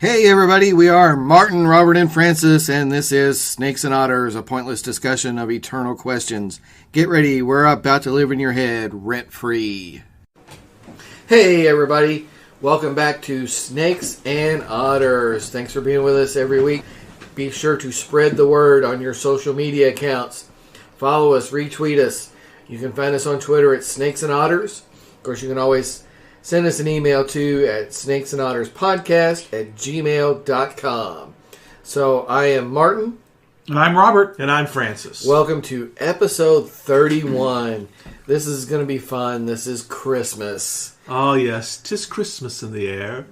Hey everybody, we are Martin, Robert, and Francis, and this is Snakes and Otters, a pointless discussion of eternal questions. Get ready, we're about to live in your head rent-free. Hey everybody, welcome back to Snakes and Otters. Thanks for being with us every week. Be sure to spread the word on your social media accounts. Follow us, retweet us. You can find us on Twitter at Snakes and Otters. Of course, you can always send us an email too at snakesandotterspodcast@gmail.com. So I am Martin. And I'm Robert. And I'm Francis. Welcome to episode 31. This is going to be fun. This is Christmas. Oh yes, 'tis Christmas in the air.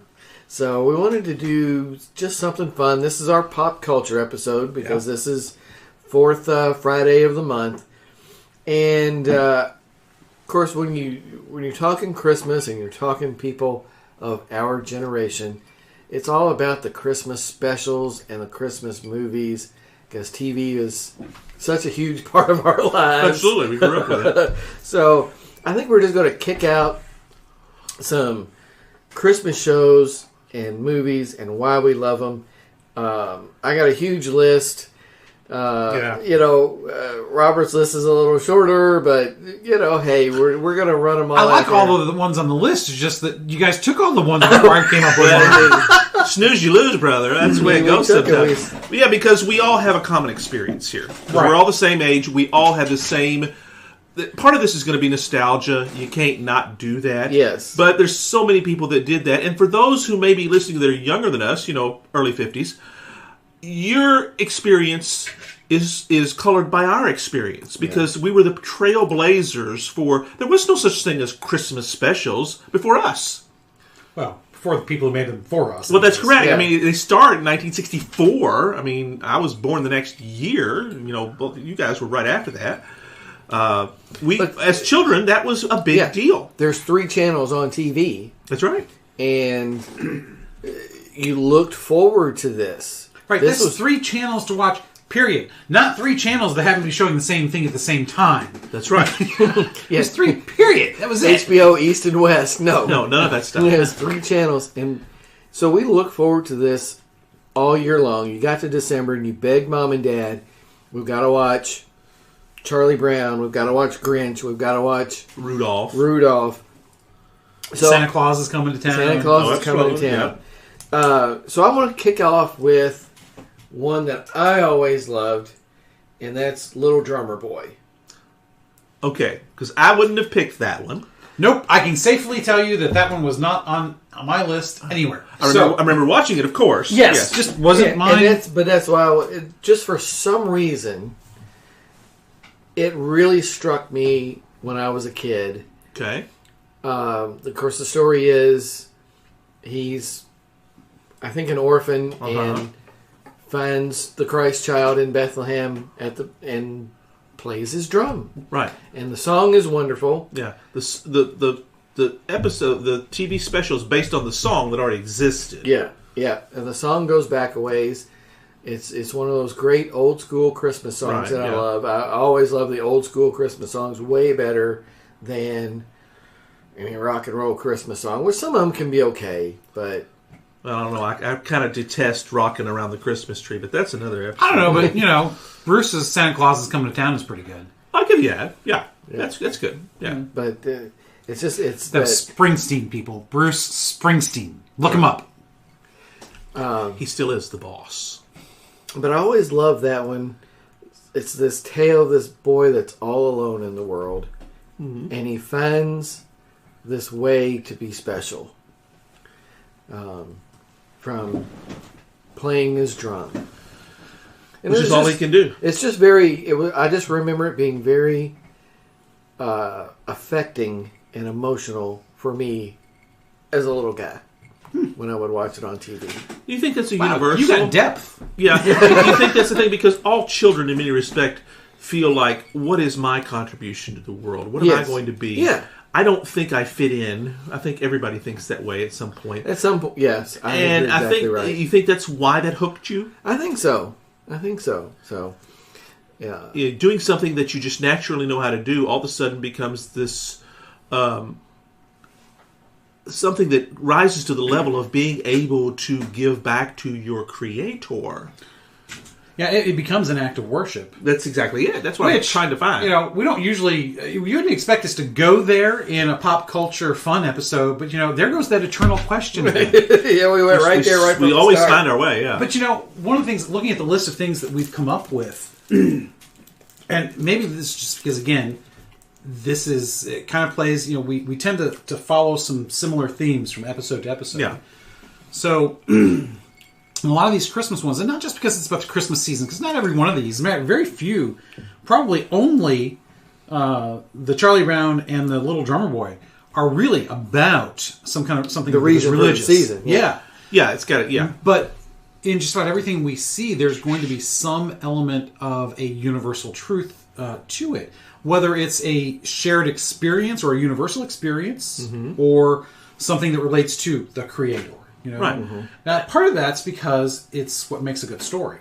So we wanted to do just something fun. This is our pop culture episode because this is fourth Friday of the month. And of course, when you're talking Christmas and you're talking people of our generation, it's all about the Christmas specials and the Christmas movies because TV is such a huge part of our lives. Absolutely, we grew up with it. So I think we're just going to kick out some Christmas shows and movies and why we love them. I got a huge list. Robert's list is a little shorter, but hey, we're gonna run them all. I like all of the ones on the list. It's just that you guys took all the ones before I came up with them. Snooze, you lose, brother. That's the way it goes sometimes. Yeah, because we all have a common experience here. Right. We're all the same age. We all have the same. Part of this is going to be nostalgia. You can't not do that. Yes. But there's so many people that did that, and for those who may be listening that are younger than us, early 50s. Your experience is colored by our experience because we were the trailblazers for... There was no such thing as Christmas specials before us. Well, before the people who made them for us. Well, that's correct. Yeah. I mean, they started in 1964. I mean, I was born the next year. Both you guys were right after that. As children, that was a big deal. There's 3 channels on TV. That's right. And you looked forward to this. Right, this was 3 channels to watch, period. Not 3 channels that happen to be showing the same thing at the same time. That's right. It was 3, period. That was it. HBO East and West. No, none of that stuff. It has 3 channels. And so we look forward to this all year long. You got to December and you begged Mom and Dad, we've got to watch Charlie Brown, we've got to watch Grinch, we've got to watch Rudolph. So, Santa Claus is coming to town. Santa Claus is coming to town. Yeah. So I want to kick off with one that I always loved, and that's Little Drummer Boy. Okay, because I wouldn't have picked that one. Nope, I can safely tell you that one was not on my list anywhere. I remember watching it, of course. Yes. Just wasn't mine. But that's why, just for some reason, it really struck me when I was a kid. Okay. Of course, the story is he's, I think, an orphan and finds the Christ child in Bethlehem and plays his drum. Right. And the song is wonderful. Yeah. The episode, the TV special is based on the song that already existed. Yeah. And the song goes back a ways. It's one of those great old school Christmas songs that I love. I always love the old school Christmas songs way better than rock and roll Christmas song, which some of them can be okay, but I don't know. I kind of detest rocking around the Christmas tree, but that's another episode. I don't know, but Bruce's Santa Claus is coming to town is pretty good. I'll give you that. Yeah. That's good. Yeah, but it's that Springsteen people. Bruce Springsteen. Look him up. He still is the boss. But I always love that one. It's this tale of this boy that's all alone in the world, and he finds this way to be special. From playing his drum. And which is all he can do. It's just I just remember it being very affecting and emotional for me as a little guy when I would watch it on TV. You think that's a universal? You got depth. Yeah. You think that's the thing? Because all children, in many respects, feel like, what is my contribution to the world? What am I going to be? Yeah. I don't think I fit in. I think everybody thinks that way at some point. At some point, yes. I think right. You think that's why that hooked you? I think so. So, yeah. Doing something that you just naturally know how to do all of a sudden becomes this something that rises to the level of being able to give back to your Creator. Yeah, it becomes an act of worship. That's exactly it. That's what I'm trying to find. We don't usually... You wouldn't expect us to go there in a pop culture fun episode, but, there goes that eternal question again. Yeah, we went right there, right from We the always start. find our way, yeah. But, one of the things, looking at the list of things that we've come up with, and maybe this is just because, again, it kind of plays, we tend to follow some similar themes from episode to episode. Yeah. So... And a lot of these Christmas ones, and not just because it's about the Christmas season, because not every one of these, very few, probably only the Charlie Brown and the Little Drummer Boy are really about something the reason religious. For the season. Yeah. Yeah, it's got it, yeah. But in just about everything we see, there's going to be some element of a universal truth to it. Whether it's a shared experience or a universal experience, or something that relates to the Creator. Right. Now, part of that's because it's what makes a good story.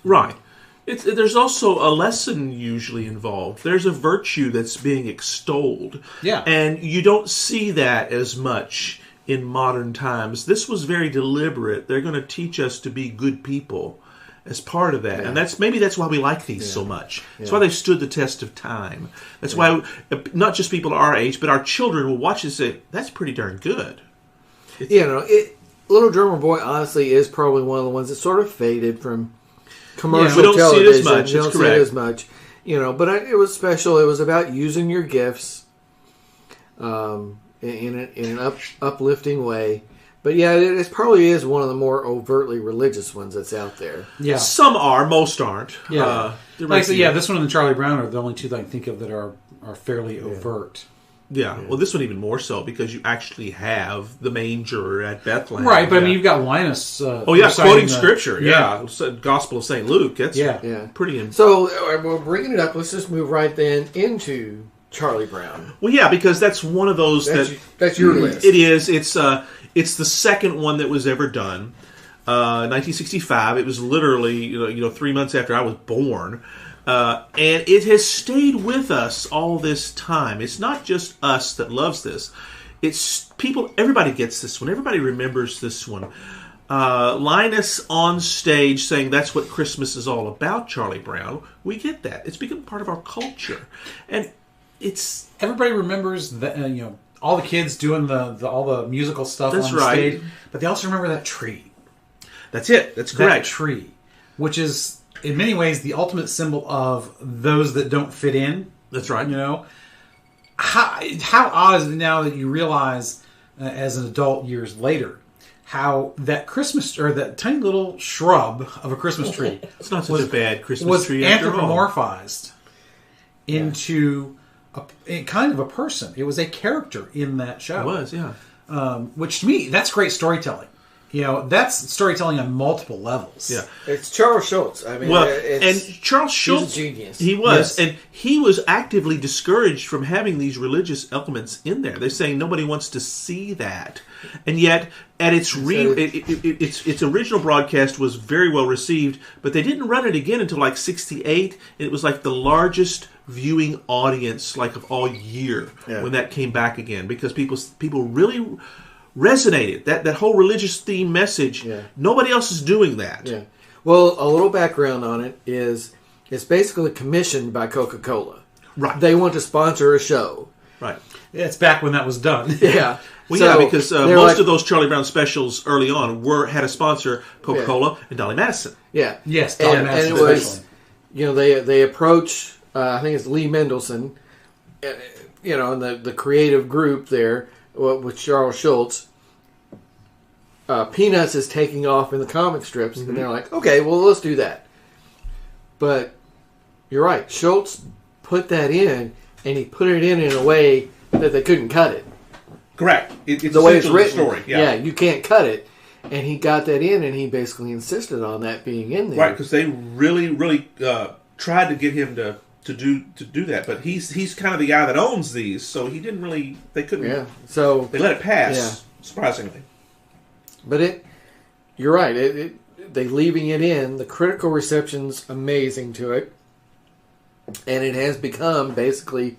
Right. There's also a lesson usually involved. There's a virtue that's being extolled. Yeah. And you don't see that as much in modern times. This was very deliberate. They're going to teach us to be good people as part of that. Yeah. And that's why we like these so much. That's why they've stood the test of time. That's why not just people our age, but our children will watch and say, that's pretty darn good. Little Drummer Boy, honestly, is probably one of the ones that sort of faded from commercial we don't television. See it as much. You don't see it as much. But it was special. It was about using your gifts in an uplifting way. But yeah, it probably is one of the more overtly religious ones that's out there. Yeah. Some are, most aren't. Yeah. Like I said, this one and the Charlie Brown are the only two that I can think of that are fairly overt. Yeah, well, this one even more so because you actually have the manger at Bethlehem. Right, but I mean, you've got Linus. Quoting scripture. Yeah, Gospel of St. Luke. That's pretty. So we're bringing it up. Let's just move right then into Charlie Brown. Well, yeah, because that's one of those that's your list. It is. It's the second one that was ever done. 1965. It was literally 3 months after I was born. And it has stayed with us all this time. It's not just us that loves this. It's people, everybody gets this one. Everybody remembers this one. Linus on stage saying that's what Christmas is all about, Charlie Brown. We get that. It's become part of our culture. And it's... Everybody remembers that, all the kids doing all the musical stuff on stage. But they also remember that tree. That's it. That's correct. That tree, which is... in many ways, the ultimate symbol of those that don't fit in. That's right. How odd is it now that you realize, as an adult years later, how that Christmas or that tiny little shrub of a Christmas tree it's not such a bad Christmas tree after all. Anthropomorphized into a kind of a person. It was a character in that show. It was, yeah. Which to me, that's great storytelling. That's storytelling on multiple levels. Yeah, it's Charles Shultz. I mean, and Charles Shultz, he's a genius. He was, and he was actively discouraged from having these religious elements in there. They're saying nobody wants to see that, and yet at its its original broadcast was very well received, but they didn't run it again until like '68, and it was like the largest viewing audience of all year when that came back again because people really resonated. That whole religious theme message. Yeah. Nobody else is doing that. Yeah. Well, a little background on it is it's basically commissioned by Coca-Cola. Right. They want to sponsor a show. Right. Yeah, it's back when that was done. Yeah. Well, because most of those Charlie Brown specials early on had a sponsor, Coca-Cola and Dolly Madison. Yeah. Yes, Dolly Madison. And it was, they approach, I think it's Lee Mendelsohn, and the creative group there, with Charles Shultz. Peanuts is taking off in the comic strips, and they're like, okay, well, let's do that. But you're right. Shultz put that in, and he put it in a way that they couldn't cut it. Correct. It's the way it's written. Story. Yeah, you can't cut it. And he got that in, and he basically insisted on that being in there. Right, because they really, really tried to get him to do that, but he's kind of the guy that owns these, so he didn't really. They couldn't. Yeah. So they let it pass. Surprisingly, but you're right. They leaving it in. The critical reception's amazing to it, and it has become basically.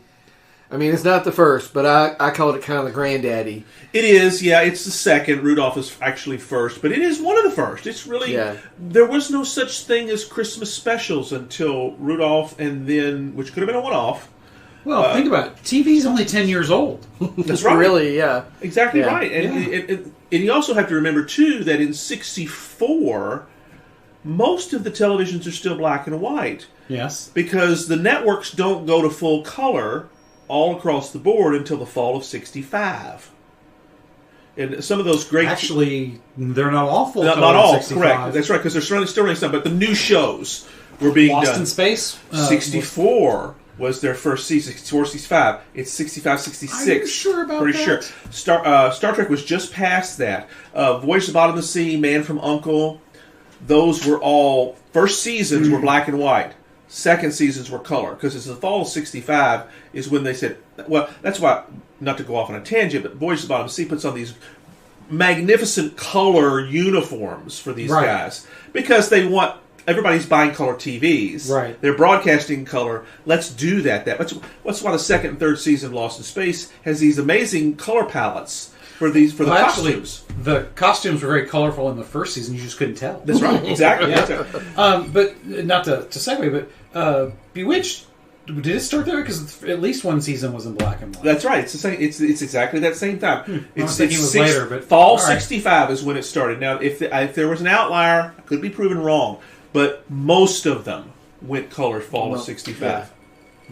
I mean, it's not the first, but I called it kind of the granddaddy. It is, yeah. It's the second. Rudolph is actually first, but it is one of the first. It's really there was no such thing as Christmas specials until Rudolph, and then which could have been a one-off. Well, think about it. TV's only 10 years old. That's right. Really, yeah, exactly right. And and you also have to remember too that in '64, most of the televisions are still black and white. Yes, because the networks don't go to full color all across the board until the fall of '65. And some of those great... Actually, they're not all full color. Not all, 65. correct. That's right, because they're still running some, but the new shows were being Lost done. in Space? 64 was their first season, 64, 65. It's 65, 66. Are you sure about Pretty that? sure. Star Trek was just past that. Voyage to the Bottom of the Sea, Man from U.N.C.L.E., those were all... First seasons were black and white. Second seasons were color, because it's the fall of '65 is when they said, well, that's why, not to go off on a tangent, but Voyage to the Bottom of the Sea puts on these magnificent color uniforms for these guys, because they want, everybody's buying color TVs. Right. They're broadcasting color. Let's do that. That's why the second and third season of Lost in Space has these amazing color palettes for the costumes. Actually, the costumes were very colorful in the first season. You just couldn't tell. That's right. Exactly. Yeah. But not to segue, but Bewitched, did it start there? Because at least one season was in black and white. That's right. It's the same. It's exactly that same time. I was thinking it was later, but fall '65 is when it started. Now, if there was an outlier, I could be proven wrong, but most of them went color fall of '65.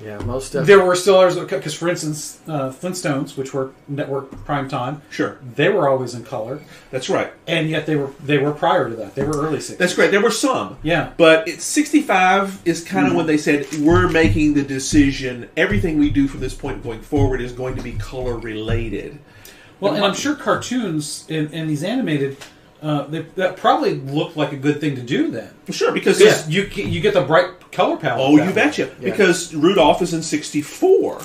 Yeah, most of there were still others, because for instance, Flintstones, which were network prime time, sure, they were always in color. That's right, and yet they were prior to that. They were early '60s. That's great. There were some, yeah, but '65 is kind of when they said we're making the decision. Everything we do from this point going forward is going to be color related. Well, and I'm sure cartoons and these animated. That probably looked like a good thing to do then. Sure, because you get the bright color palette. Oh, you betcha. Yeah. Because Rudolph is in '64.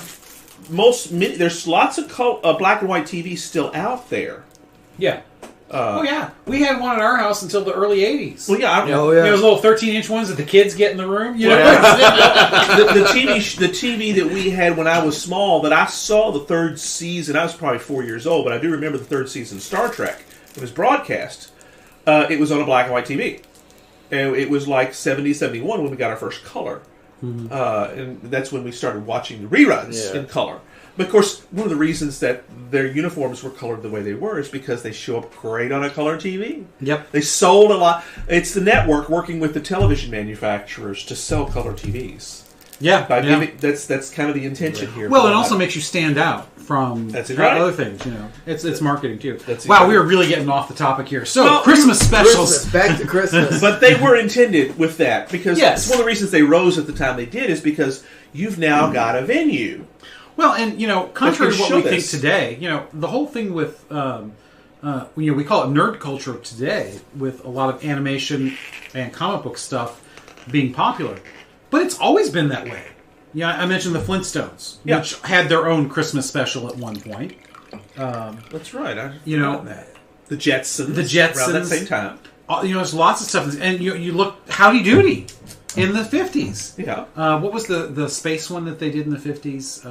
There's lots of black and white TV still out there. Yeah. Yeah. We had one at our house until the early '80s. Well, yeah. Those little 13-inch ones that the kids get in the room. You know? the TV that we had when I was small, that I saw the third season. I was probably 4 years old, but I do remember the third season of Star Trek. It was broadcast. It was on a black and white TV. And it was like 70, 71 when we got our first color. Mm-hmm. And that's when we started watching the reruns in color. But of course, one of the reasons that their uniforms were colored the way they were is because they show up great on a color TV. Yep. They sold a lot. It's the network working with the television manufacturers to sell color TVs. Yeah, that's kind of the intention here. Well, it also makes you stand out from other things. You know, it's marketing too. Wow, we are really getting off the topic here. So Christmas specials, back to Christmas. But they were intended with that because it's one of the reasons they rose at the time they did is because you've now got a venue. Well, and contrary to what we think today, the whole thing with we call it nerd culture today, with a lot of animation and comic book stuff being popular. But it's always been that way. Yeah, I mentioned the Flintstones, which had their own Christmas special at one point. That's right. The Jetsons around that same time. There's lots of stuff, and you look Howdy Doody in the 50s. Yeah. What was the space one that they did in the 50s?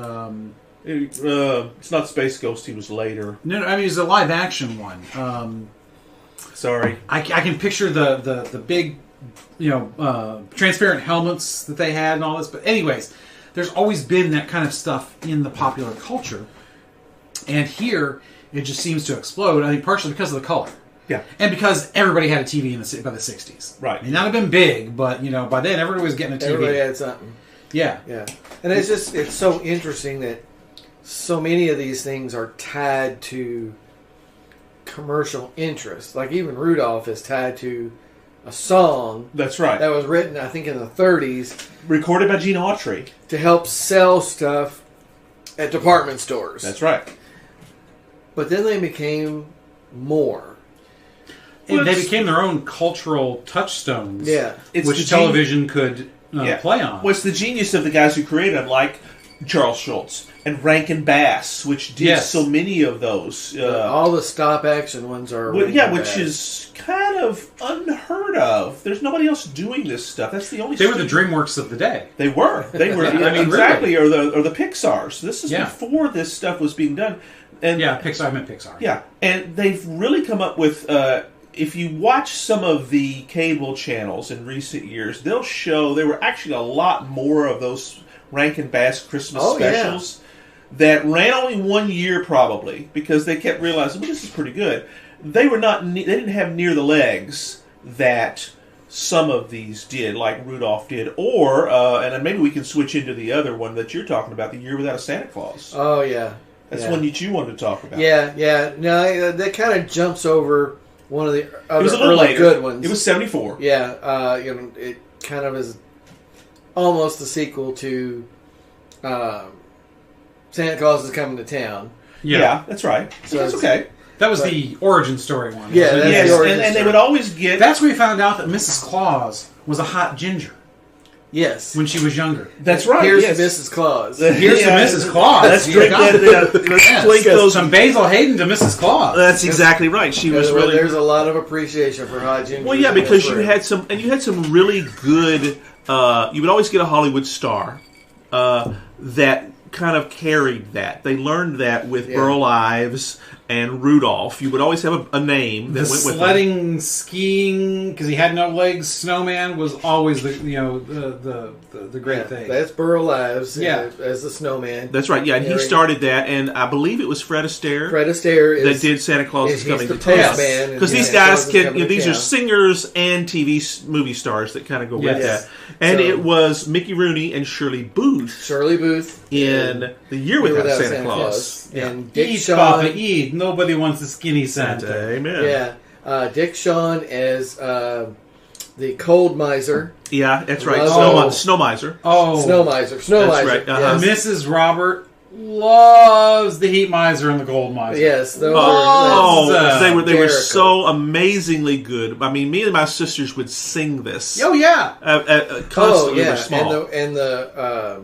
It's not Space Ghost. He was later. No, I mean it's a live action one. Sorry, I can picture the big. Transparent helmets that they had and all this. But anyways, there's always been that kind of stuff in the popular culture. And here, it just seems to explode, I think partially because of the color. Yeah. And because everybody had a TV by the 60s. Right. It may not have been big, but, by then everybody was getting a TV. Everybody had something. Yeah. Yeah. And it's so interesting that so many of these things are tied to commercial interest. Like even Rudolph is tied to a song. That's right. That was written, I think, in the 30s. Recorded by Gene Autry. To help sell stuff at department stores. That's right. But then they became more. And they became their own cultural touchstones. Yeah. Which television could play on. What's the genius of the guys who created them? Like Charles Shultz, and Rankin Bass, which did so many of those. All the stop action ones are which is kind of unheard of. There's nobody else doing this stuff. That's the only. They were the DreamWorks of the day. They were. I mean, exactly. Really. Or the Pixars. This is before this stuff was being done. And Pixar. I meant Pixar. Yeah, and they've really come up with. If you watch some of the cable channels in recent years, they'll show there were actually a lot more of those Rankin Bass Christmas specials that ran only 1 year probably because they kept realizing, well, this is pretty good. They were not. They didn't have near the legs that some of these did, like Rudolph did, or and maybe we can switch into the other one that you're talking about, The Year Without a Santa Claus. Oh yeah, that's one that you wanted to talk about. Yeah. No, that kind of jumps over one of the other it was a little early later. Good ones. It was 74. Yeah, it kind of is almost a sequel to Santa Claus is Coming to Town. Yeah, that's right. So that's okay. That was the origin story one. Yeah, that's the origin and story. they would always get... That's where we found out that Mrs. Claus was a hot ginger. Yes. When she was younger. That's right. Here's the Mrs. Claus. Here's the Mrs. Claus. Let's drink that. Let's link those. Some Basil Hayden to Mrs. Claus. That's exactly right. She was really... There's a lot of appreciation for hot ginger. Well, yeah, because you had some really good... you would always get a Hollywood star that kind of carried that. They learned that with Burl Ives and Rudolph. You would always have a name that went with sledding, skiing, because he had no legs. Snowman was always the great thing. That's Burl Ives as the snowman. That's right. Yeah, and he started that, and I believe it was Fred Astaire. Fred Astaire that did Santa Claus is Coming to Town. Because these guys these are singers and movie stars that kind of go with that. And it was Mickey Rooney and Shirley Booth in The Year Without Santa Claus. And Dick Eat, Shawn. Papa, eat. Nobody wants a skinny Santa. Amen. Yeah. Dick Shawn as the cold miser. Yeah, that's right. Snow miser. Oh. Snow miser. That's right. Mrs. Robert loves the heat miser and the cold miser. Yes. They were so amazingly good. I mean, me and my sisters would sing this. Oh, yeah. Constantly were small. And the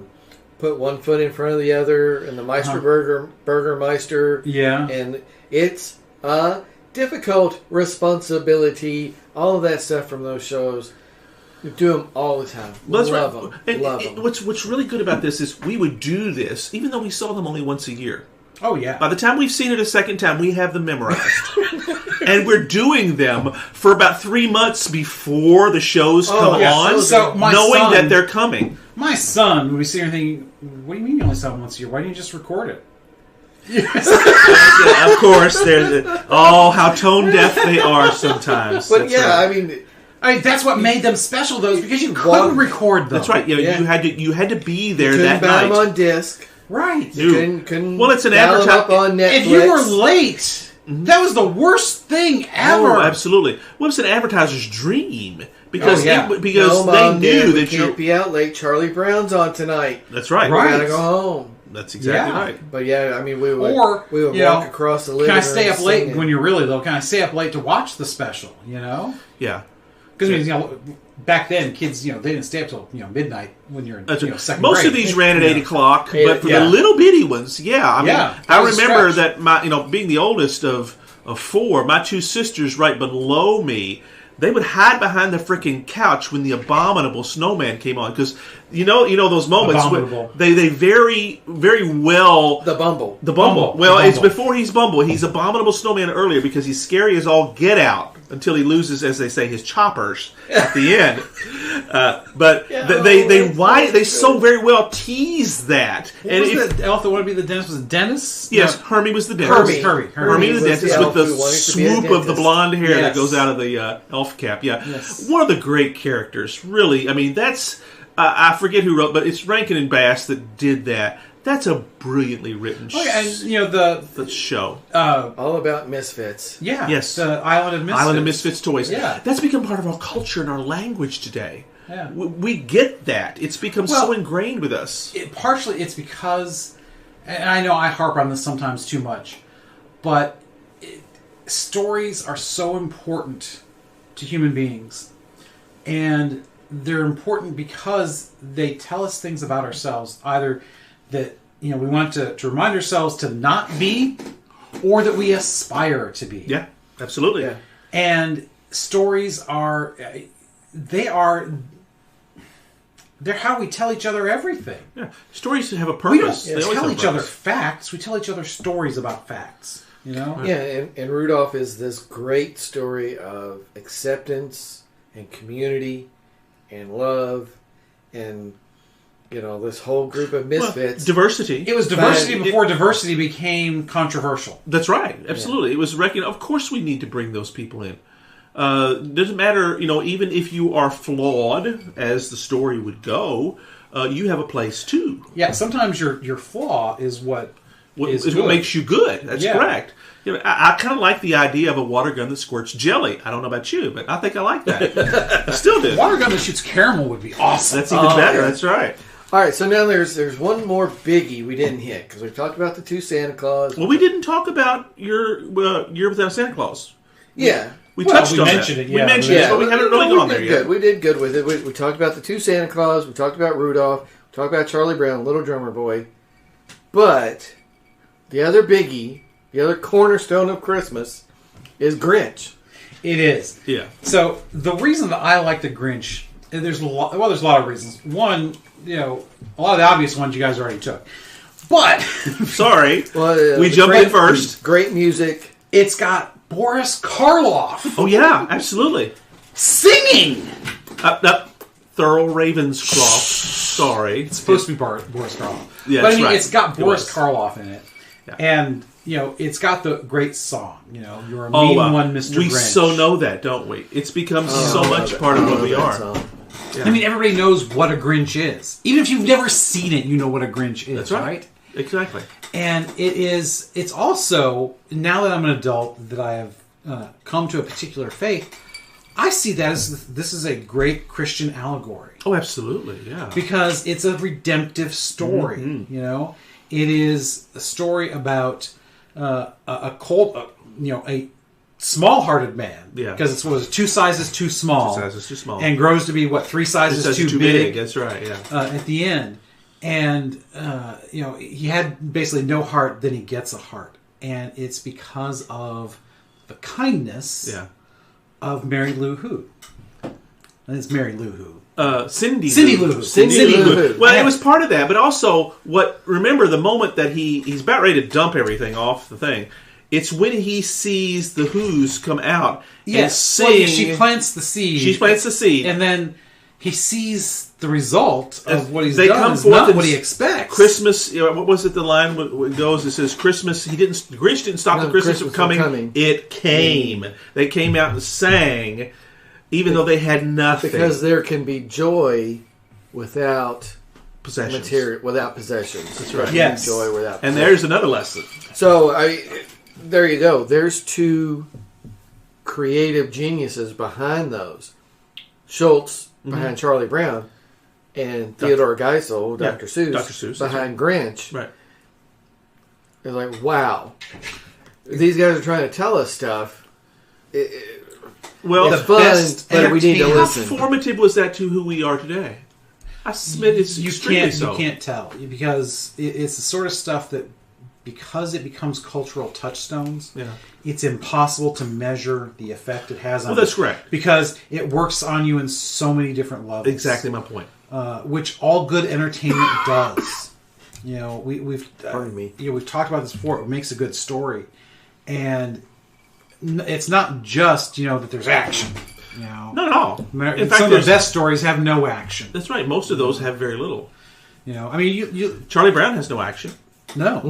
put one foot in front of the other, and the Meister Burgermeister. Yeah. And it's a difficult responsibility. All of that stuff from those shows. We do them all the time. Love them. Love them. What's really good about this is we would do this, even though we saw them only once a year. Oh, yeah. By the time we've seen it a second time, we have them memorized. And we're doing them for about 3 months before the shows come on, knowing that they're coming. My son, when we see anything, what do you mean you only saw them once a year? Why didn't you just record it? Yes. Of course, how tone deaf they are sometimes. But I mean, that's what made them special, though, because you couldn't record them. That's right. You had to be there that night. You couldn't buy them on disc. Right. Couldn't well, it's an advertisement. If you were late, that was the worst thing ever. Oh, absolutely. Well, it's an advertiser's dream. Because they knew that you can't be out late. Charlie Brown's on tonight. That's right. We gotta go home. That's exactly right. But I mean, we would walk across the living room. Can I stay up late when you're really low? Can I stay up late to watch the special? Yeah. Because back then, kids, they didn't stay up till midnight when you're in second grade. Most of these ran at 8 o'clock, but for the little bitty ones, I remember that my being the oldest of 4, my 2 sisters right below me. They would hide behind the freaking couch when the Abominable Snowman came on, because you know those moments where they very, very well the Bumble. Well, it's before he's Bumble. He's Abominable Snowman earlier because he's scary as all get out until he loses, as they say, his choppers at the end. But they so very well tease that. What was the elf that wanted to be the dentist? Was it Dennis? Yes, Hermie was the dentist. Hermie the dentist with the swoop of the blonde hair that goes out of the elf cap. Yeah, one of the great characters. Really, I mean, that's I forget who wrote, but it's Rankin and Bass that did that. That's a brilliantly written show. And the show. All about misfits. Yeah. Yes. The Island of Misfits. Island of Misfits toys. Yeah. That's become part of our culture and our language today. Yeah. We get that. It's become so ingrained with us. Partially it's because, and I know I harp on this sometimes too much, but stories are so important to human beings. And they're important because they tell us things about ourselves. Either that we want to remind ourselves to not be, or that we aspire to be. Yeah, absolutely. Yeah. And stories they're how we tell each other everything. Yeah. Stories have a We don't purpose. They always tell have a each other purpose. facts. We tell each other stories about facts. Yeah, and Rudolph is this great story of acceptance and community and love and, this whole group of misfits. Diversity. It was diversity before diversity became controversial. That's right. Absolutely. It was recognized. Of course we need to bring those people in. Doesn't matter, even if you are flawed, as the story would go, you have a place too. Yeah, sometimes your flaw is what Is what makes you good. That's correct. I kind of like the idea of a water gun that squirts jelly. I don't know about you, but I think I like that. I still do. Water gun that shoots caramel would be awesome. That's even better. That's right. All right, so now there's one more biggie we didn't hit, because we talked about the two Santa Claus. Well, we didn't talk about your Year Without Santa Claus. Yeah. We touched on mentioned that. it, yeah. We mentioned it, but we haven't really gone there yet. We did good with it. We talked about the two Santa Claus. We talked about Rudolph. We talked about Charlie Brown, Little Drummer Boy. But the other biggie, the other cornerstone of Christmas, is Grinch. It is. Yeah. So the reason that I like the Grinch, there's a lot of reasons. One, a lot of the obvious ones you guys already took. But Sorry, Well, we jumped in first. Great music. it's got Boris Karloff Oh yeah, absolutely. singing. Thurl Ravenscroft. Sorry, It's supposed to be Boris Karloff. Yeah, but that's right. it's got It Boris was. Karloff in it. Yeah. And, it's got the great song, You're a Mean One, Mr. We Grinch. so know that, don't we? It's become so much part of what we are. Yeah. I mean, everybody knows what a Grinch is. Even if you've never seen it, you know what a Grinch is, That's right. Exactly. And it's also, now that I'm an adult, that I have come to a particular faith, I see that as this is a great Christian allegory. Oh, absolutely. Yeah. Because it's a redemptive story, It is a story about a small-hearted man. Yeah. Because it's 2 sizes too small. 2 sizes too small. And grows to be, 3 sizes too big. That's right, yeah. At the end. And, he had basically no heart, then he gets a heart. And it's because of the kindness of Mary Lou Who. And it's Mary Lou Who. Cindy Lou Who. Cindy Lou Who. Well, it was part of that, but also remember the moment that he's about ready to dump everything off the thing. It's when he sees the Who's come out and sing. Well, she plants the seed. She plants the seed. And then he sees the result of what he's They done come is forth not and what he expects. Christmas, what was it the line it goes? It says, Christmas, Grinch didn't stop the Christmas from coming. It came. They came out and sang, even though they had nothing. Because there can be joy without possessions. Without possessions. That's right. Yes. Joy without And possessions. there's another lesson. So, there you go. There's two creative geniuses behind those. Schultz behind Charlie Brown, and Theodore Geisel, Dr. Seuss, behind Grinch. Right. It's like, wow. These guys are trying to tell us stuff. Well, It's fun, but we need to how listen. formative was that to who we are today? I submit it's extremely so. You can't tell because it's the sort of stuff that, because it becomes cultural touchstones, it's impossible to measure the effect it has on you. Well, that's correct. Because it works on you in so many different levels. Exactly my point. Which all good entertainment does. We've Pardon me. we've talked about this before. It makes a good story, and it's not just that there's action. Not at all. In fact, some of the best stories have no action. That's right. Most of those have very little. I mean, you Charlie Brown has no action. No.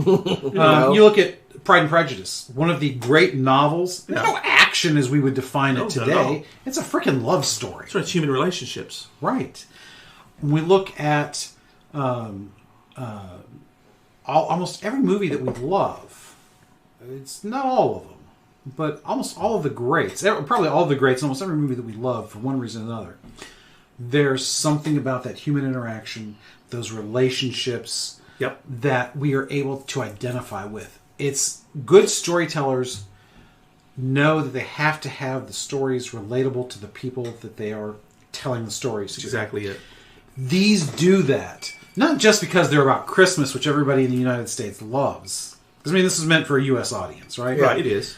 You look at Pride and Prejudice, one of the great novels. There's no action as we would define it today. It's a freaking love story. That's right. It's human relationships. Right. When we look at almost every movie that we love, it's not all of them, but almost all of the greats, probably all of the greats, almost every movie that we love for one reason or another, there's something about that human interaction, those relationships, that we are able to identify with. It's good storytellers know that they have to have the stories relatable to the people that they are telling the stories to. That's exactly it. These do that Not just because they're about Christmas, which everybody in the United States loves. Because, I mean, this is meant for a U.S. audience, right? Right, it is.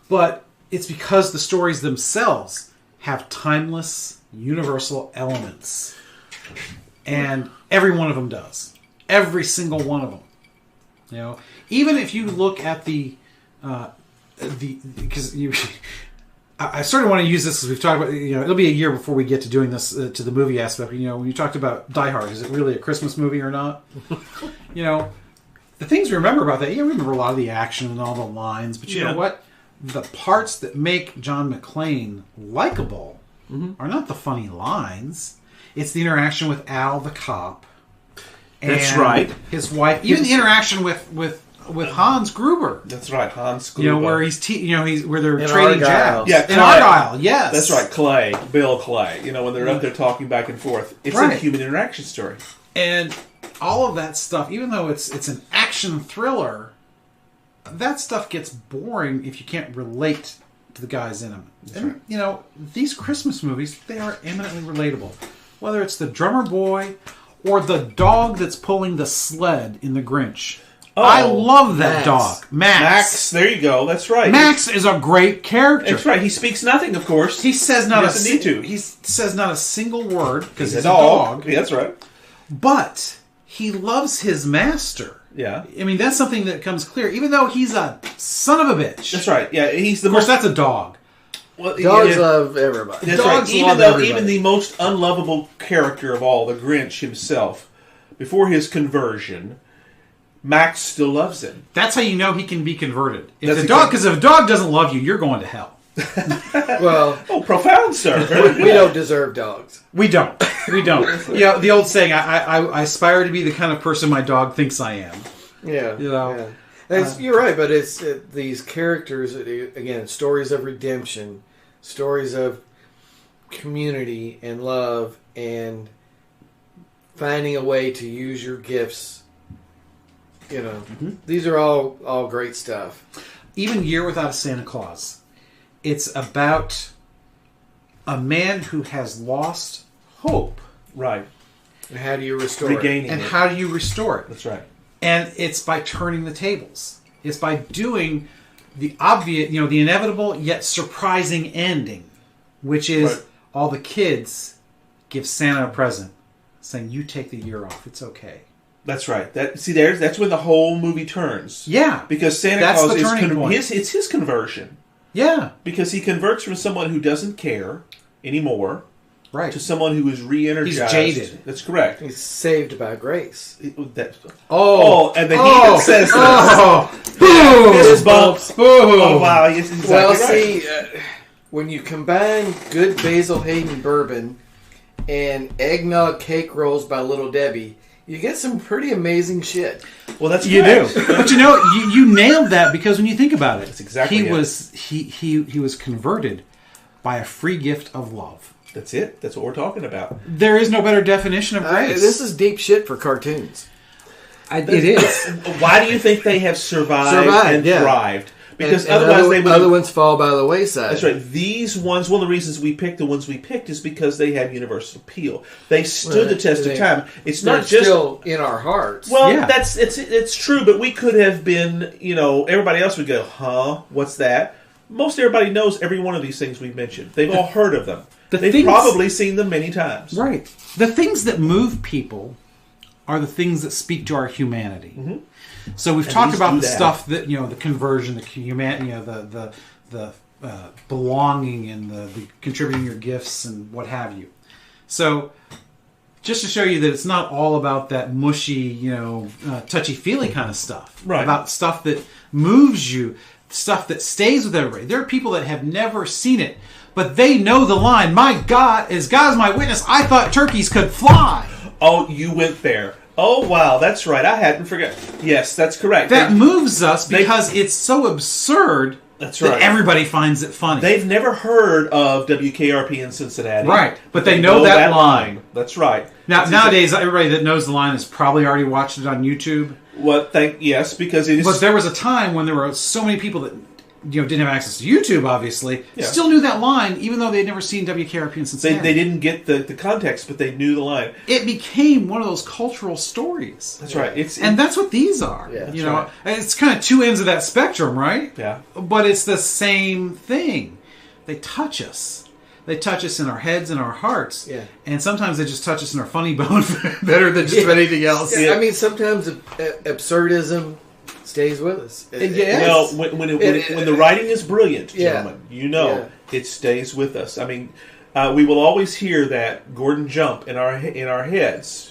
But it's because the stories themselves have timeless, universal elements. And every one of them does. Every single one of them. You know, even if you look at because I sort of want to use this as we've talked about. You know, it'll be a year before we get to doing this to the movie aspect. You know, when you talked about Die Hard, is it really a Christmas movie or not? You know, the things we remember about that, you remember a lot of the action and all the lines, but you know what? The parts that make John McClane likable are not the funny lines. It's the interaction with Al the cop. That's right. His wife, even the interaction with Hans Gruber. That's right, Hans Gruber. You know, where he's where they're trading jabs. Yeah, in Argyle, yes. That's right, Clay, Bill Clay. You know, when they're up there talking back and forth. It's a human interaction story. And all of that stuff, even though it's an action thriller, that stuff gets boring if you can't relate to the guys in them. And, you know, these Christmas movies, they are eminently relatable. Whether it's the drummer boy or the dog that's pulling the sled in the Grinch. Oh, I love that dog. Max. There you go. That's right. Max is a great character. That's right. He speaks nothing, of course. He says not He says not a single word because he's a dog. Yeah, that's right. But he loves his master. Yeah. I mean, that's something that comes clear. Even though he's a son of a bitch. That's right. Yeah, he's the Of course, that's a dog. Well, dogs love everybody. That's Dogs right. love everybody. Even the most unlovable character of all, the Grinch himself, before his conversion, Max still loves him. That's how you know he can be converted. Because if a dog doesn't love you, you're going to hell. Well, profound, sir. We don't deserve dogs. We don't. You know, the old saying, I aspire to be the kind of person my dog thinks I am. Yeah. You know? Yeah. You're right, but it's these characters, again, stories of redemption, stories of community and love, and finding a way to use your gifts. You know, these are all great stuff. Even Year Without a Santa Claus, it's about a man who has lost hope. Right. And how do you restore it? And how do you restore it? That's right. And it's by turning the tables. It's by doing the obvious, you know, the inevitable yet surprising ending, which is all the kids give Santa a present, saying, "You take the year off. It's okay." That's right. That's when the whole movie turns. Yeah, because Santa Claus it's his conversion. Yeah, because he converts from someone who doesn't care anymore, right, to someone who is re-energized. He's jaded. That's correct. He's saved by grace. And the heathen says this. Fist bumps. Oh wow! Yes, exactly well, right. See, when you combine good Basil Hayden bourbon and eggnog cake rolls by Little Debbie, you get some pretty amazing shit. Well, that's you do, but you know, you nailed that because when you think about it, that's exactly he was converted by a free gift of love. That's it. That's what we're talking about. There is no better definition of grace. This is deep shit for cartoons. It is. Why do you think they have survived and thrived? Because otherwise other ones fall by the wayside. That's right. These ones, one of the reasons we picked the ones we picked is because they have universal appeal. They stood the test of time. It's not just still in our hearts. Well, it's true, but we could have been, you know, everybody else would go, "Huh? What's that?" Most everybody knows every one of these things we've mentioned. They've all heard of them. They've probably seen them many times. Right. The things that move people are the things that speak to our humanity. Mm-hmm. So we've talked about the stuff that, you know, the conversion, the humanity, you know, the belonging and the contributing your gifts and what have you. So just to show you that it's not all about that mushy, you know, touchy-feely kind of stuff. Right. About stuff that moves you, stuff that stays with everybody. There are people that have never seen it, but they know the line, "My God, as God is my witness, I thought turkeys could fly." Oh, you went there. Oh, wow, that's right. I hadn't forgotten. Yes, that's correct. That moves us because it's so absurd that everybody finds it funny. They've never heard of WKRP in Cincinnati. Right, but they know that line. That's right. Now, nowadays, everybody that knows the line has probably already watched it on YouTube. Yes, because it is... But there was a time when there were so many people that didn't have access to YouTube, obviously, still knew that line, even though they'd never seen WKRP in Cincinnati. They didn't get the context, but they knew the line. It became one of those cultural stories. That's right. And that's what these are. Yeah, right. It's kind of two ends of that spectrum, right? Yeah. But it's the same thing. They touch us. They touch us in our heads and our hearts. Yeah. And sometimes they just touch us in our funny bone better than just anything else. Yeah. I mean, sometimes absurdism stays with us. Well, when the writing is brilliant, gentlemen, it stays with us. I mean, we will always hear that Gordon jump in our heads.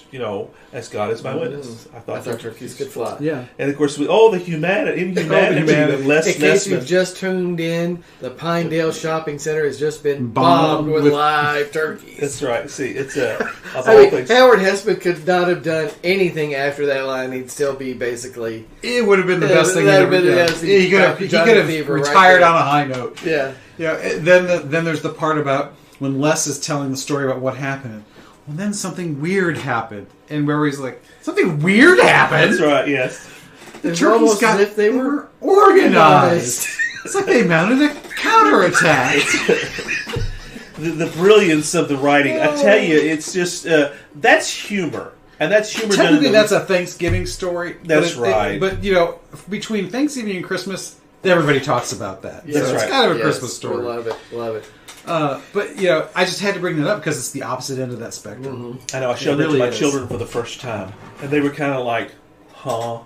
As God is my witness. I thought turkeys could fly. Yeah. And of course, with all the inhumanity that Les in case Nessman. you've just tuned in, the Pinedale Shopping Center has just been bombed with live turkeys. That's right. See, it's Howard Hesseman could not have done anything after that line. He'd still be basically. It would have been the best thing. He could have retired on a high note. Yeah. Then there's the part about when Les is telling the story about what happened. Well, then something weird happened, and where he's like, something weird happened. That's right. Yes. The turkeys got as if they were organized. It's like they mounted a counterattack. the brilliance of the writing, I tell you, it's just that's humor, and that's humor. Technically, that's a Thanksgiving story. That's right. But between Thanksgiving and Christmas, everybody talks about that. That's right. It's kind of a Christmas story. Love it. But I just had to bring that up because it's the opposite end of that spectrum. Mm-hmm. I know. I showed that to my children for the first time, and they were kind of like, "Huh,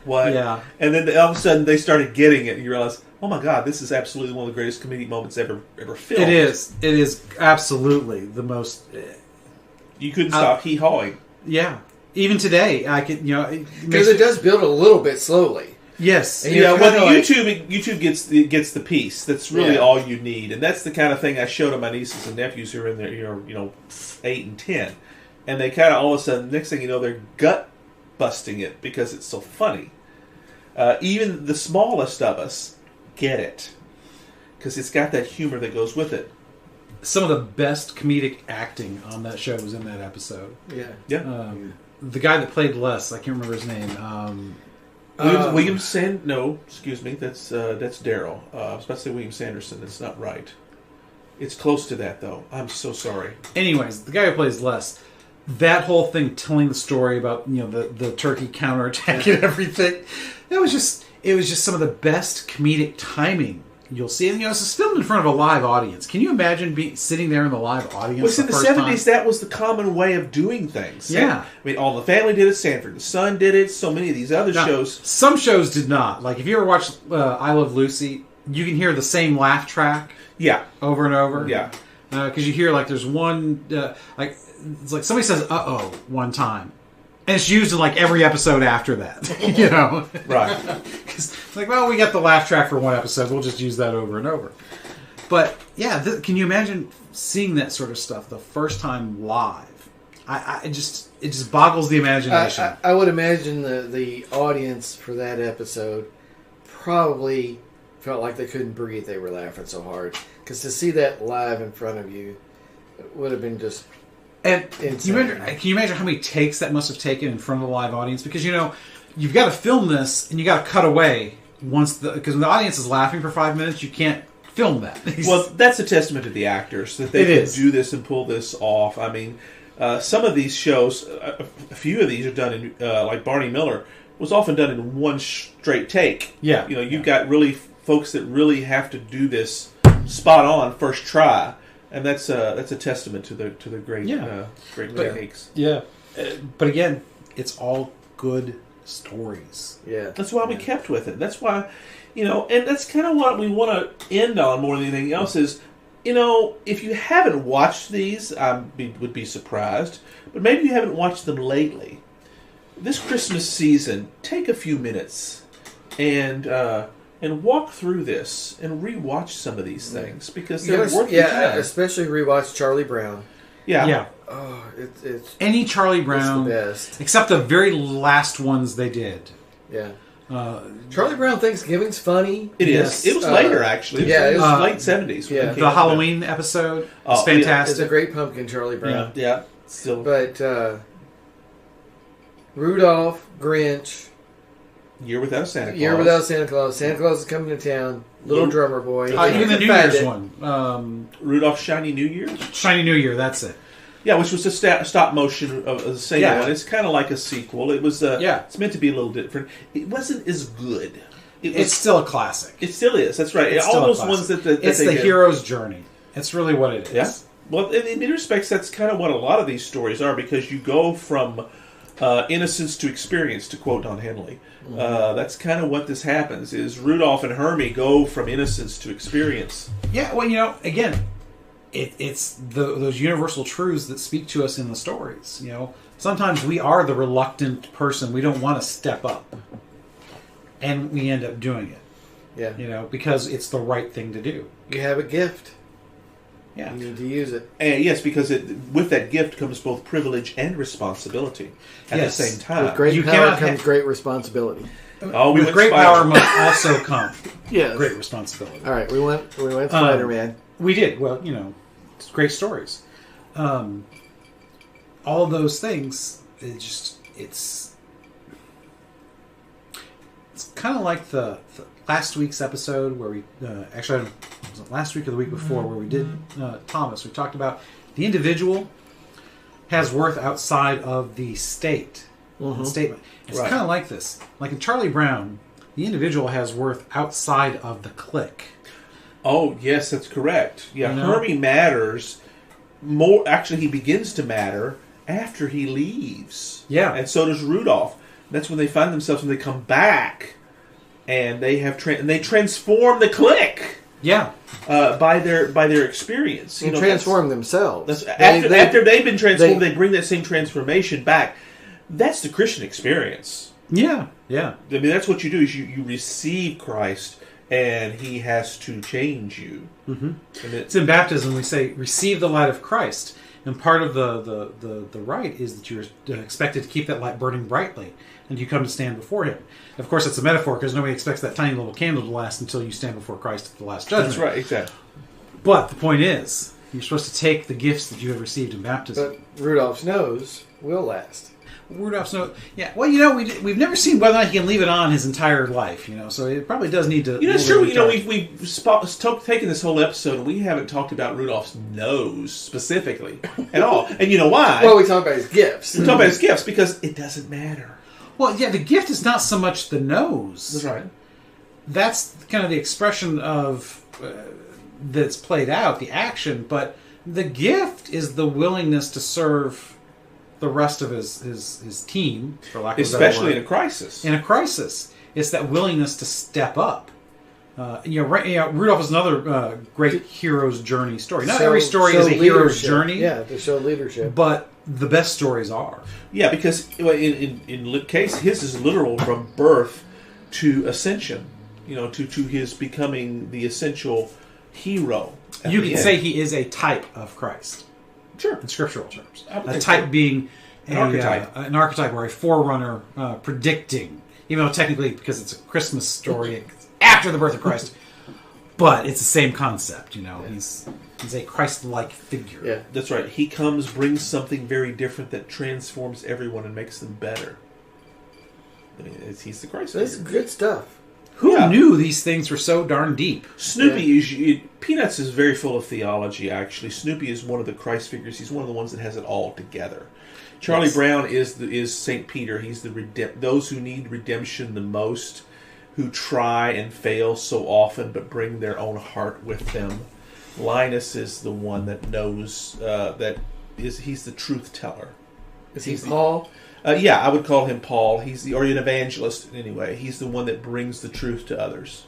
what?" Yeah. And then all of a sudden they started getting it, and you realize, "Oh my God, this is absolutely one of the greatest comedic moments ever filmed." It is. It is absolutely the most. You couldn't stop hee-hawing. Yeah. Even today, I could. Because it does build a little bit slowly. Yes. YouTube gets the piece. That's really all you need, and that's the kind of thing I show to my nieces and nephews who are in their 8 and 10, and they kind of all of a sudden, next thing you know, they're gut busting it because it's so funny. Even the smallest of us get it because it's got that humor that goes with it. Some of the best comedic acting on that show was in that episode. Yeah. The guy that played Les, I can't remember his name. William Sand? No, excuse me. That's Daryl. I was about to say William Sanderson. That's not right. It's close to that, though. I'm so sorry. Anyways, the guy who plays Les, that whole thing, telling the story about the turkey counterattack and everything, it was just some of the best comedic timing you'll see. And it's filmed in front of a live audience. Can you imagine sitting there in the live audience? Well, in the 70s, that was the common way of doing things. Yeah. I mean, All in the Family did it, Sanford and Son did it, so many of these other shows. Some shows did not. Like, if you ever watch I Love Lucy, you can hear the same laugh track over and over. Yeah. Because you hear, there's one, it's like somebody says, uh-oh, one time. And it's used in every episode after that, Right. Because we got the laugh track for one episode. We'll just use that over and over. But yeah, can you imagine seeing that sort of stuff the first time live? It just boggles the imagination. I would imagine the audience for that episode probably felt like they couldn't breathe. They were laughing so hard because to see that live in front of you would have been just. And can you imagine how many takes that must have taken in front of a live audience? Because you've got to film this and you got to cut away because when the audience is laughing for 5 minutes, you can't film that. Well, that's a testament to the actors that they can do this and pull this off. I mean, some of these shows, a few of these are done in like Barney Miller was often done in one straight take. Yeah, you've got really folks that really have to do this spot on first try. And that's a testament to the great great techniques. Yeah, but again, it's all good stories. Yeah, that's why we kept with it. That's why, and that's kind of what we want to end on more than anything else. Is if you haven't watched these, I would be surprised, but maybe you haven't watched them lately. This Christmas season, take a few minutes and walk through this and rewatch some of these things because they're worth your time. Especially rewatch Charlie Brown. Yeah. Oh, it's any Charlie Brown, it's the best. Except the very last ones they did. Yeah. Charlie Brown Thanksgiving's funny. It is. It was later, actually. It was late 70s. Yeah. The Halloween episode is fantastic. It's a great pumpkin, Charlie Brown. Yeah. Still. But Rudolph, Grinch. Year Without Santa Claus. Year Without Santa Claus. Santa Claus is coming to town. Little drummer boy. Even the New Year's one. Rudolph's Shiny New Year? Shiny New Year, that's it. Yeah, which was a stop motion of the same one. It's kind of like a sequel. It was it's meant to be a little different. It wasn't as good. It's still a classic. It still is. That's right. All those ones that it's the hero's journey. It's really what it is. Yeah. Well, in many respects, that's kind of what a lot of these stories are, because you go from innocence to experience, to quote Don Henley. That's kind of what this happens, is Rudolph and Hermie go from innocence to experience. Yeah, well, again, it's those universal truths that speak to us in the stories. Sometimes we are the reluctant person. We don't want to step up. And we end up doing it. Yeah. Because it's the right thing to do. You have a gift. Yeah. You need to use it. And yes, because with that gift comes both privilege and responsibility at the same time. With great power comes great responsibility. With great power must also come great responsibility. All right, we went Spider-Man. We did. Well, it's great stories. All those things, it's kind of like the last week's episode where we actually, was it last week or the week before, where we did Thomas. We talked about the individual has worth outside of the state statement. It's kind of like this. Like in Charlie Brown, the individual has worth outside of the clique. Oh, yes, that's correct. Yeah, Hermie matters more. Actually, he begins to matter after he leaves. Yeah. And so does Rudolph. That's when they find themselves, when they come back, and they have and they transform the clique. Yeah. By their experience. And transform themselves. After they've been transformed, they bring that same transformation back. That's the Christian experience. Yeah. Yeah. I mean, that's what you do, is you receive Christ, and he has to change you. Mm-hmm. It's in baptism we say, receive the light of Christ. And part of the rite is that you're expected to keep that light burning brightly, and you come to stand before him. Of course, it's a metaphor, because nobody expects that tiny little candle to last until you stand before Christ at the last judgment. That's right, exactly. But the point is, you're supposed to take the gifts that you have received in baptism. But Rudolph's nose will last. Rudolph's nose, yeah. Well, we've never seen whether or not he can leave it on his entire life. So it probably does need to. It's true. We've taken this whole episode and we haven't talked about Rudolph's nose specifically at all. And you know why? Well, we talk about his gifts. We talk about his gifts because it doesn't matter. Well, yeah, the gift is not so much the nose. That's right. That's kind of the expression of that's played out, the action. But the gift is the willingness to serve the rest of his team, for lack of a better word. Especially in a crisis. In a crisis, it's that willingness to step up. Rudolph is another great hero's journey story. Not every story is a hero's journey. Yeah, to show leadership. But the best stories are. Yeah, because in case his is literal from birth to ascension. To his becoming the essential hero. You can say he is a type of Christ. Sure. In scriptural terms. A type being an archetype or a forerunner predicting. Even though technically, because it's a Christmas story after the birth of Christ. But it's the same concept, He's a Christ-like figure. Yeah. That's right. He brings something very different that transforms everyone and makes them better. He's the Christ figure. That's good stuff. Who knew these things were so darn deep? Snoopy Peanuts is very full of theology, actually. Snoopy is one of the Christ figures. He's one of the ones that has it all together. Charlie Brown is St. Peter. He's those who need redemption the most, who try and fail so often but bring their own heart with them. Linus is the one that knows he's the truth teller. Is he Paul? I would call him Paul. Or an evangelist anyway. He's the one that brings the truth to others.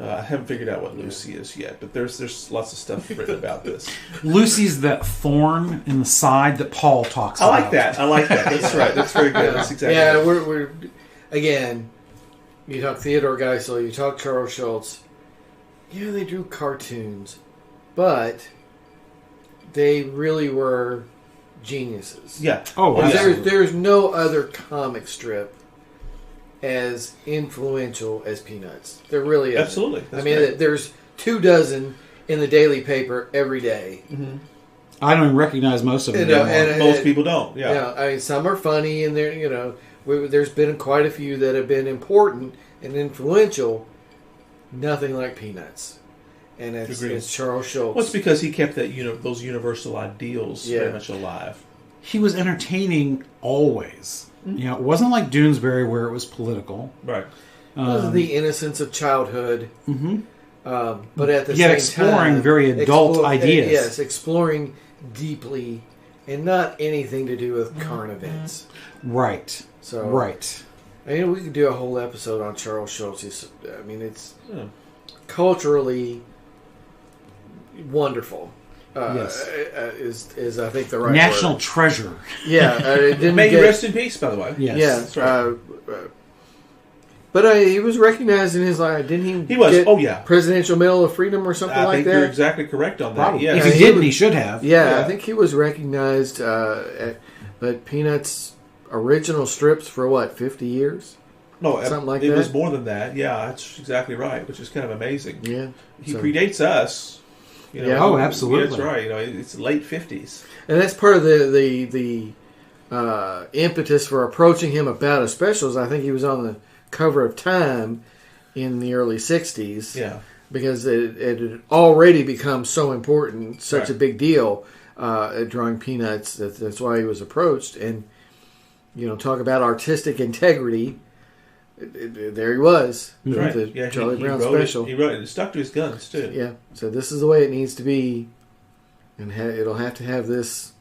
I haven't figured out what Lucy is yet, but there's lots of stuff written about this. Lucy's that thorn in the side that Paul talks about. I like that. That's right. That's very good. That's exactly right. Yeah, we're again, you talk Theodore Geisel, you talk Charles Shultz. Yeah, they drew cartoons, but they really were geniuses. Yeah. There's no other comic strip as influential as Peanuts. There really is. Absolutely. There's 24 in the daily paper every day. Mm-hmm. I don't even recognize most of them. Most people don't. Yeah. Some are funny and they're there's been quite a few that have been important and influential. Nothing like Peanuts. And it's Charles Shultz. Well, it's because he kept those universal ideals very much alive. He was entertaining always. It wasn't like Doonesbury where it was political. Right. It was the innocence of childhood. Mm-hmm. But at the Yet same exploring time, very adult ideas. Yes, exploring deeply and not anything to do with current events. Right. So, right. I mean, we could do a whole episode on Charles Shultz. It's culturally wonderful. Yes. Is I think the right national word. treasure. Yeah. May he rest in peace, by the way. Yes. Yeah. That's right. But he was recognized in his life, didn't he? He was. Get Presidential Medal of Freedom or something like that. I think you're exactly correct on that. Probably. Yeah. If he didn't, he should have. Yeah, I think he was recognized. But Peanuts original strips for 50 years? No, something like it that. It was more than that. Yeah, that's exactly right, which is kind of amazing. Yeah, he predates us. Oh, absolutely. That's right. It's late 50s, and that's part of the impetus for approaching him about a specials. I think he was on the cover of Time in the early 60s. Yeah, because it had already become so important, such a big deal at drawing Peanuts. That's why he was approached. And, talk about artistic integrity. There he was. Right. The Charlie Brown wrote special. He wrote it. It stuck to his guns, too. Yeah. So this is the way it needs to be. And it'll have to have this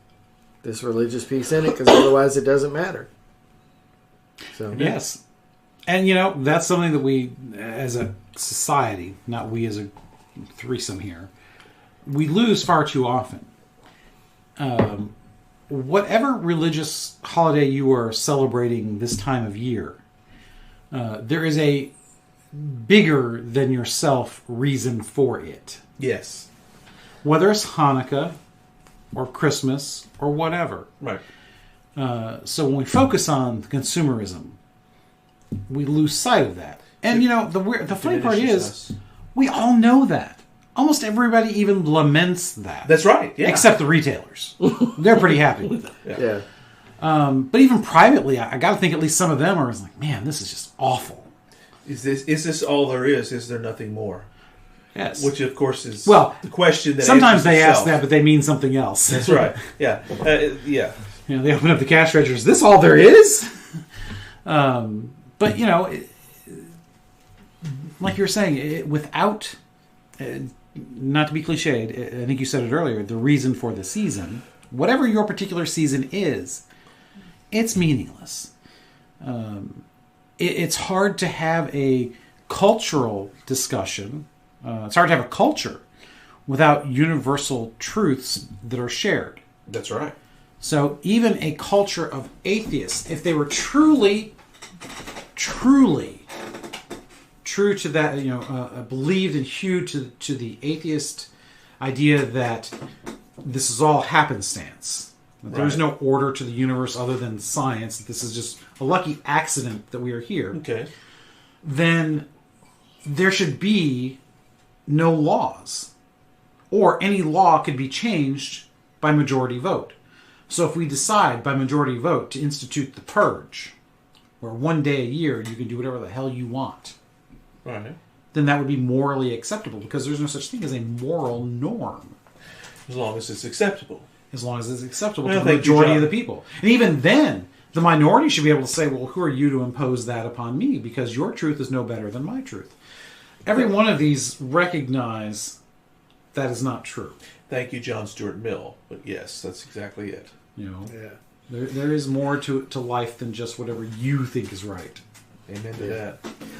religious piece in it, because otherwise it doesn't matter. So yes. And, that's something that we, as a society, not we as a threesome here, we lose far too often. Whatever religious holiday you are celebrating this time of year, there is a bigger than yourself reason for it. Yes. Whether it's Hanukkah or Christmas or whatever. Right. So when we focus on consumerism, we lose sight of that. And, the funny part is, we all know that. Almost everybody even laments that. That's right, yeah. Except the retailers. They're pretty happy with it. Yeah. But even privately, I got to think at least some of them are like, man, this is just awful. Is this all there is? Is there nothing more? Yes. Which, of course, is the question that sometimes they itself. ask that, but they mean something else. That's right. Yeah. Yeah. They open up the cash registers. Is this all there is? But, like you were saying, without, not to be cliched, I think you said it earlier, the reason for the season, whatever your particular season is, it's meaningless. It's hard to have a cultural discussion. It's hard to have a culture without universal truths that are shared. That's right. So even a culture of atheists, if they were truly true to that, believed and hewed to the atheist idea that this is all happenstance. That there is no order to the universe other than science. This is just a lucky accident that we are here. Okay. Then there should be no laws. Or any law could be changed by majority vote. So if we decide by majority vote to institute the purge, where one day a year you can do whatever the hell you want, right, then that would be morally acceptable, because there's no such thing as a moral norm. As long as it's acceptable. As long as it's acceptable to the majority of the people. And even then, the minority should be able to say, well, who are you to impose that upon me? Because your truth is no better than my truth. Every one of these recognize that is not true. Thank you, John Stuart Mill. But yes, that's exactly it. There is more to life than just whatever you think is right. Amen to that.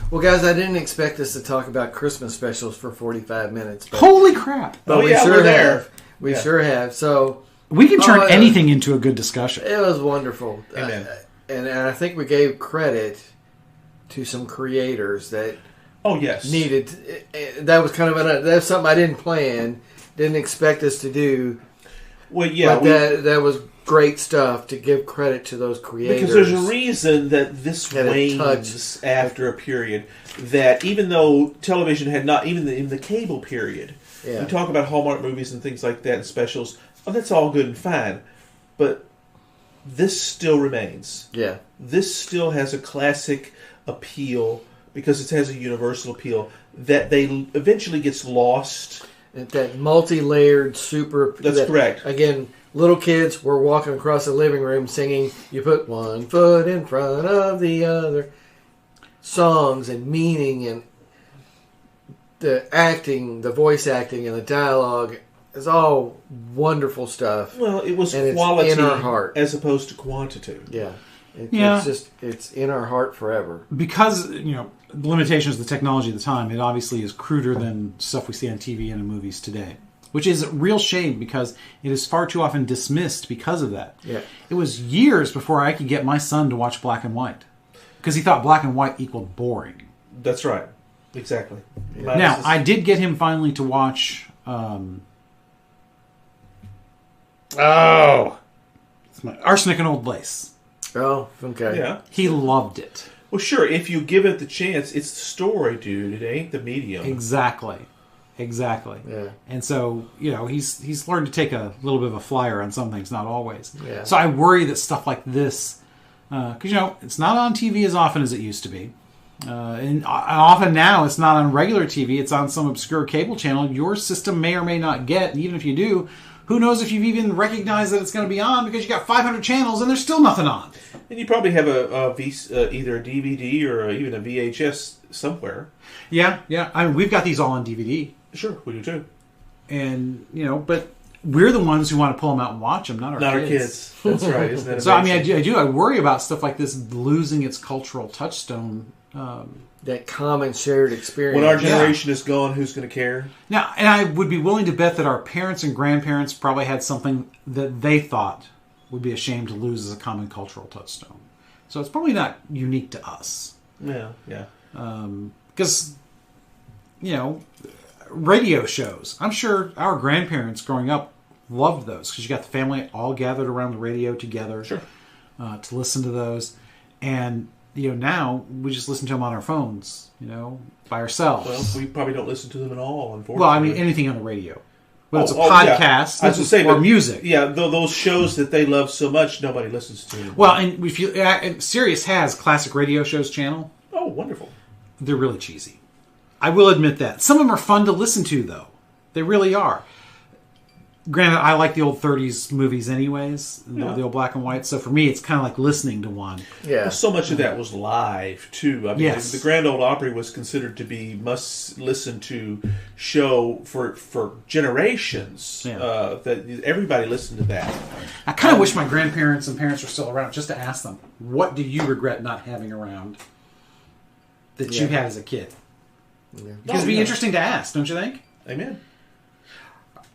Well, guys, I didn't expect us to talk about Christmas specials for 45 minutes. But, Holy crap! But we sure have. We sure have. So we can turn anything into a good discussion. It was wonderful. Amen. And I think we gave credit to some creators that needed. That was kind of that's something I didn't plan, didn't expect us to do. Well, yeah, but that was great stuff to give credit to those creators. Because there's a reason that this wanes after a period. That even though television had not, even in the cable period, we talk about Hallmark movies and things like that and specials. Oh, that's all good and fine, but this still remains. Yeah. This still has a classic appeal because it has a universal appeal that they eventually gets lost. That multi-layered super... That's correct. Again, little kids were walking across the living room singing, you put one foot in front of the other. Songs and meaning and the acting, the voice acting and the dialogue is all wonderful stuff. Well, it was and quality it's in our heart as opposed to quantity. Yeah. It's in our heart forever. Because, the limitations of the technology at the time, it obviously is cruder than stuff we see on TV and in movies today. Which is a real shame because it is far too often dismissed because of that. Yeah. It was years before I could get my son to watch black and white. Because he thought black and white equaled boring. That's right. Exactly. Yeah. Now, I did get him finally to watch... It's my Arsenic and Old Lace. Oh, okay. Yeah. He loved it. Well, sure, if you give it the chance, it's the story, dude. It ain't the medium. Exactly. Yeah. And so, he's learned to take a little bit of a flyer on some things, not always. Yeah. So I worry that stuff like this, because, it's not on TV as often as it used to be. And often now it's not on regular TV, it's on some obscure cable channel your system may or may not get. And even if you do, who knows if you've even recognized that it's going to be on because you got 500 channels and there's still nothing on. And you probably have either a DVD or even a VHS somewhere. Yeah. I mean, we've got these all on DVD. Sure, we do too. And, but we're the ones who want to pull them out and watch them, not our kids. That's right, isn't that amazing? So, I mean, I worry about stuff like this losing its cultural touchstone. That common shared experience. When our generation is gone, who's going to care? Now, and I would be willing to bet that our parents and grandparents probably had something that they thought would be a shame to lose as a common cultural touchstone. So it's probably not unique to us. Yeah. Because, radio shows. I'm sure our grandparents growing up loved those because you got the family all gathered around the radio together to listen to those. And, now we just listen to them on our phones, by ourselves. Well, we probably don't listen to them at all, unfortunately. Well, I mean, anything on the radio. Whether it's a podcast or music. Yeah, those shows that they love so much, nobody listens to anymore. Well, and if Sirius has classic radio shows channel. Oh, wonderful. They're really cheesy. I will admit that. Some of them are fun to listen to, though. They really are. Granted, I like the old 30s movies anyways, the old black and white. So for me, it's kind of like listening to one. Yeah. Well, so much of that was live, too. I mean, yes. The Grand Ole Opry was considered to be must-listen-to show for generations. Yeah. That everybody listened to that. I kind of wish my grandparents and parents were still around just to ask them, what do you regret not having around that you had as a kid? Yeah. Because it'd be interesting to ask, don't you think? Amen.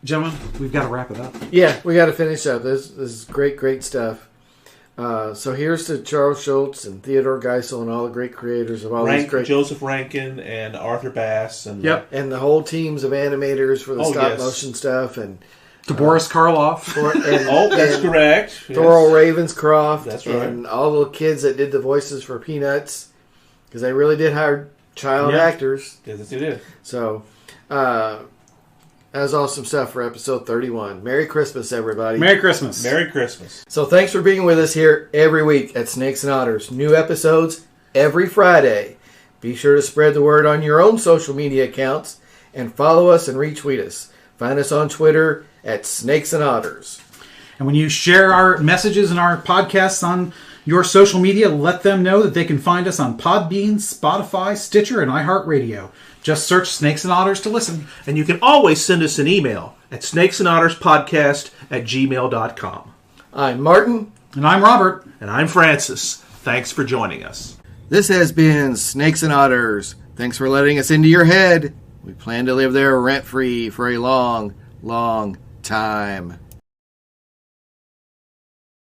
Gentlemen, we've got to wrap it up. Yeah, we got to finish up. This is great stuff. So here's to Charles Shultz and Theodore Geisel and all the great creators of all these great... Joseph Rankin and Arthur Bass. And and the whole teams of animators for the stop-motion stuff. And to Boris Karloff. That's correct. Thurl Ravenscroft. That's right. And all the kids that did the voices for Peanuts. Because they really did hire child actors. Yes, they did. So... that was awesome stuff for episode 31. Merry Christmas, everybody. Merry Christmas. Merry Christmas. So thanks for being with us here every week at Snakes and Otters. New episodes every Friday. Be sure to spread the word on your own social media accounts and follow us and retweet us. Find us on Twitter at Snakes and Otters. And when you share our messages and our podcasts on your social media, let them know that they can find us on Podbean, Spotify, Stitcher, and iHeartRadio. Just search Snakes and Otters to listen. And you can always send us an email at snakesandotterspodcast@gmail.com. I'm Martin. And I'm Robert. And I'm Francis. Thanks for joining us. This has been Snakes and Otters. Thanks for letting us into your head. We plan to live there rent-free for a long, long time.